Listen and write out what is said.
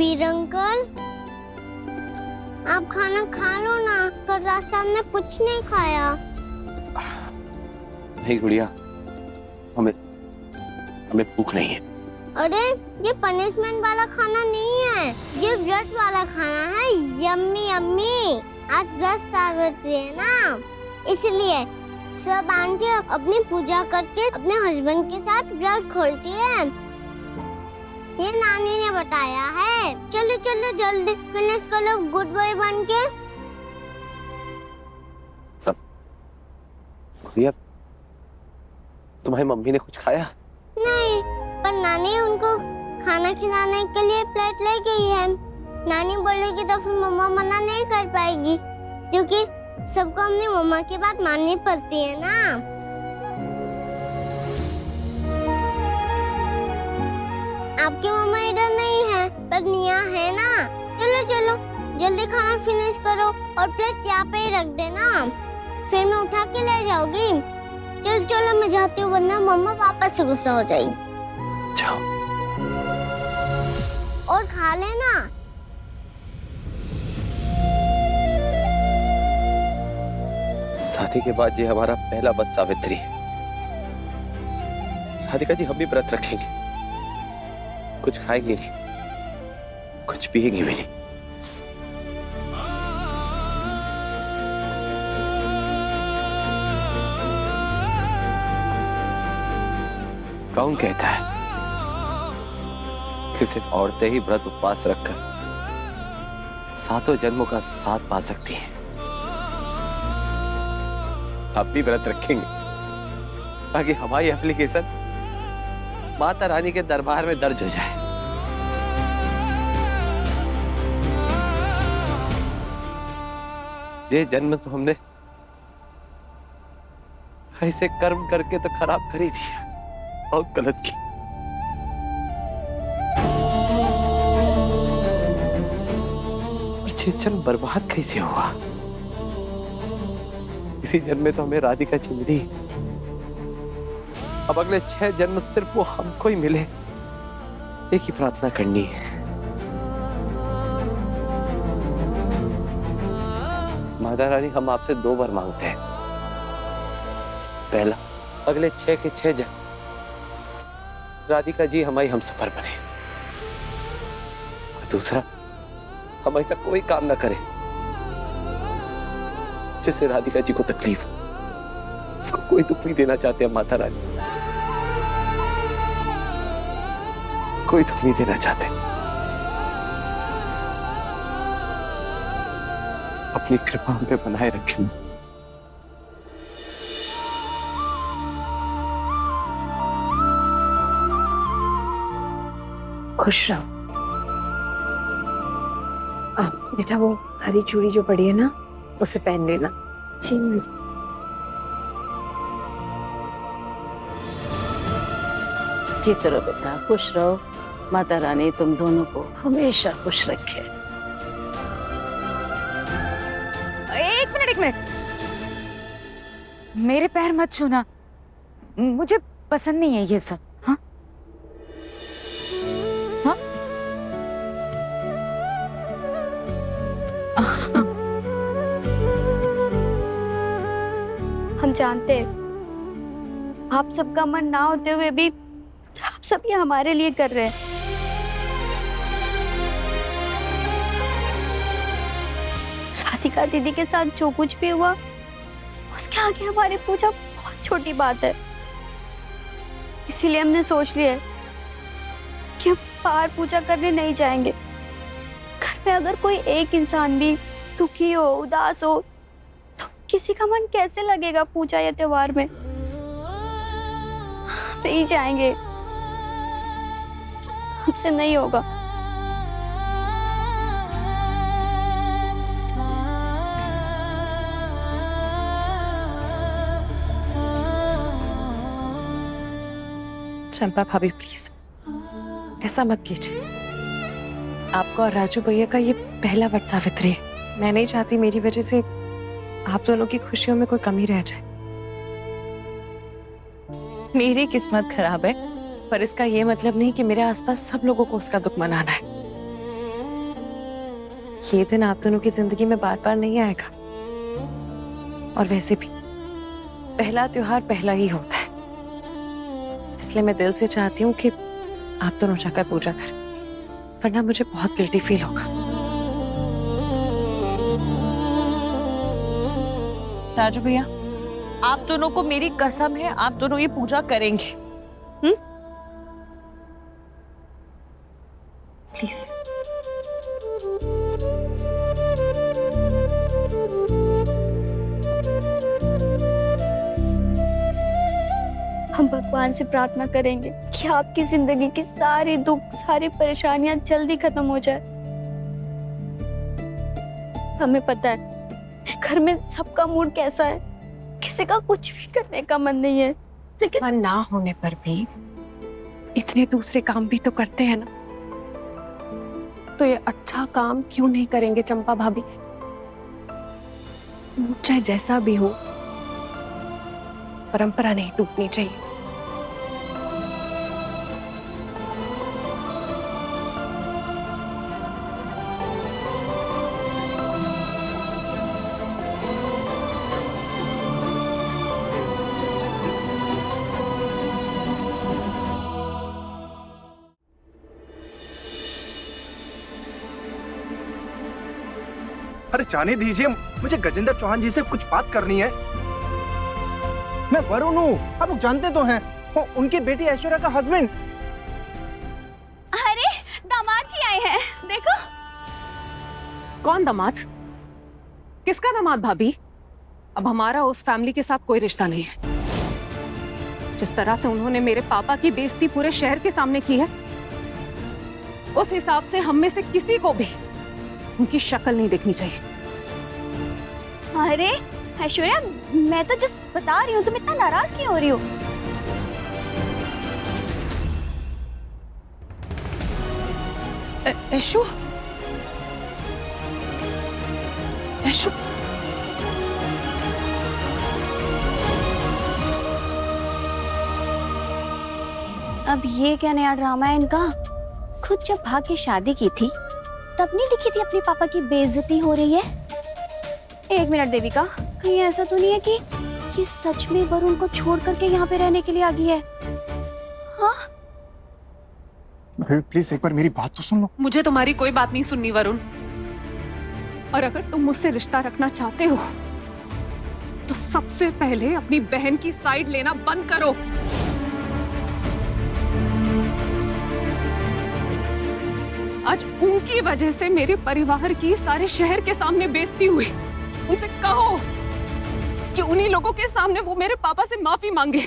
वीर uncle, आप खाना खा लो ना, कल रात से हमने कुछ नहीं खाया। नहीं गुड़िया, हमें भूख नहीं है। अरे ये पनिशमेंट वाला खाना नहीं है, ये व्रत वाला खाना है। यम्मी यम्मी, आज व्रत सावित्री है ना, इसलिए सब आंटी अपनी पूजा करके अपने हस्बैंड के साथ व्रत खोलती है। ये नानी ने बताया है। चलो चलो जल्दी फिनिश कर लो गुड बॉय बन के। गुड़िया, तुम्हारी मम्मी ने कुछ खाया? नहीं, पर नानी उनको खाना खिलाने के लिए प्लेट ले गई है। नानी बोलेगी तो फिर मम्मा मना नहीं कर पाएगी, क्योंकि सबको अपनी मम्मा की बात माननी पड़ती है ना। आपकी मम्मा इधर नहीं है, पर निया है ना। चलो चलो जल्दी खाना फिनिश करो और प्लेट यहाँ पे ही रख देना, फिर मैं उठा के ले जाऊंगी। चलो चलो मैं जाती हूँ, वरना मम्मा वापस से गुस्सा हो जाएगी। जाओ। और खा लेना। शादी के बाद ये हमारा पहला व्रत सावित्री है। राधिका जी, हम भी व्रत रखेंगे, कुछ खाएंगे नहीं, कुछ पिएंगे भी नहीं। कौन कहता है कि सिर्फ औरतें ही व्रत उपवास रखकर सातों जन्मों का साथ पा सकती हैं? आप भी व्रत रखेंगे ताकि हमारी एप्लीकेशन माता रानी के दरबार में दर्ज हो जाए। ये जन्म तो हमने ऐसे कर्म करके तो खराब कर ही दिया, बहुत गलत की। और ये जन्म बर्बाद कैसे हुआ? इसी जन्म में तो हमें राधिका जी मिली, अब अगले 6 जन्म सिर्फ वो हमको ही मिले, एक ही प्रार्थना करनी है। माता रानी, हम आपसे 2 वर मांगते हैं। पहला, अगले 6 के 6 जन्म राधिका जी हमारी हमसफर बने, और दूसरा, हम ऐसा कोई काम ना करें जिससे राधिका जी को तकलीफ हो। कोई दुख नहीं देना चाहते हम माता रानी, कोई दुख नहीं देना चाहते। अपनी कृपा हम पे बनाए रखें। खुश रहो। बेटा वो हरी चूड़ी जो पड़ी है ना, उसे पहन लेना। जी मुझे। जीते रहो बेटा, खुश रहो। माता रानी तुम दोनों को हमेशा खुश रखे। एक मिनट, मेरे पैर मत छूना, मुझे पसंद नहीं है ये सब। हाँ हाँ हम जानते हैं आप सबका मन ना होते हुए भी आप सब ये हमारे लिए कर रहे हैं। राधिका दीदी के साथ जो कुछ भी हुआ, उसके आगे हमारी पूजा बहुत छोटी बात है। इसीलिए हमने सोच लिया है कि हम बाहर पूजा करने नहीं जाएंगे। घर में अगर कोई एक इंसान भी दुखी हो, उदास हो, तो किसी का मन कैसे लगेगा पूजा या त्योहार में? नहीं जाएंगे, हमसे नहीं होगा। चंपा भाभी प्लीज ऐसा मत कीजिए। आपका और राजू भैया का ये पहला वट सावित्री है। मैं नहीं चाहती मेरी वजह से आप दोनों की खुशियों में कोई कमी रह जाए। मेरी किस्मत खराब है, पर इसका ये मतलब नहीं कि मेरे आसपास सब लोगों को उसका दुख मनाना है। ये दिन आप दोनों की जिंदगी में बार बार नहीं आएगा। और वैसे भी पहला त्योहार पहला ही होता है, इसलिए मैं दिल से चाहती हूँ कि आप दोनों जाकर पूजा करें, वरना मुझे बहुत गिल्टी फील होगा। राजू भैया, आप दोनों को मेरी कसम है, आप दोनों ये पूजा करेंगे। प्लीज। हम भगवान से प्रार्थना करेंगे कि आपकी जिंदगी की सारी दुख, सारी परेशानियां जल्दी खत्म हो जाए। हमें पता है घर में सबका मूड कैसा है, किसी का कुछ भी करने का मन नहीं है, लेकिन मन ना होने पर भी इतने दूसरे काम भी तो करते हैं ना, तो ये अच्छा काम क्यों नहीं करेंगे चंपा भाभी? चाहे जैसा भी हो, परंपरा नहीं टूटनी चाहिए। अरे जाने दीजिए, मुझे गजेंद्र चौहान जी से कुछ बात करनी है। मैं वरुण हूँ, आप लोग जानते तो हैं, वो उनकी बेटी ऐश्वर्या का हस्बैंड। अरे दामाद जी आए हैं, देखो। कौन दामाद? किसका दामाद भाभी? अब हमारा उस फैमिली के साथ कोई रिश्ता नहीं है। जिस तरह से उन्होंने मेरे पापा की बेइज्जती पूरे शहर के सामने की है, उस हिसाब से हम में से किसी को भी उनकी शक्ल नहीं देखनी चाहिए। अरे ऐश्वर्या, मैं तो जस्ट बता रही हूँ, तुम इतना नाराज क्यों हो रही हो? ऐशु, ऐशु, अब ये क्या नया ड्रामा है इनका? खुद जब भाग के शादी की थी तब नहीं दिखी थी अपने पापा की बेइज्जती हो रही है? एक मिनट देविका, कहीं ऐसा तो नहीं है कि ये सच में वरुण को छोड़ करके यहाँ पे रहने के लिए आ गई है? हाँ? प्लीज एक बार मेरी बात तो सुन लो। मुझे तुम्हारी कोई बात नहीं सुननी वरुण, और अगर तुम मुझसे रिश्ता रखना चाहते हो तो सबसे पहले अपनी बहन की साइड लेना बंद करो। आज उनकी वजह से मेरे परिवार की सारे शहर के सामने बेइज्जती हुई। उनसे कहो कि उन्हीं लोगों के सामने वो मेरे पापा से माफी मांगे।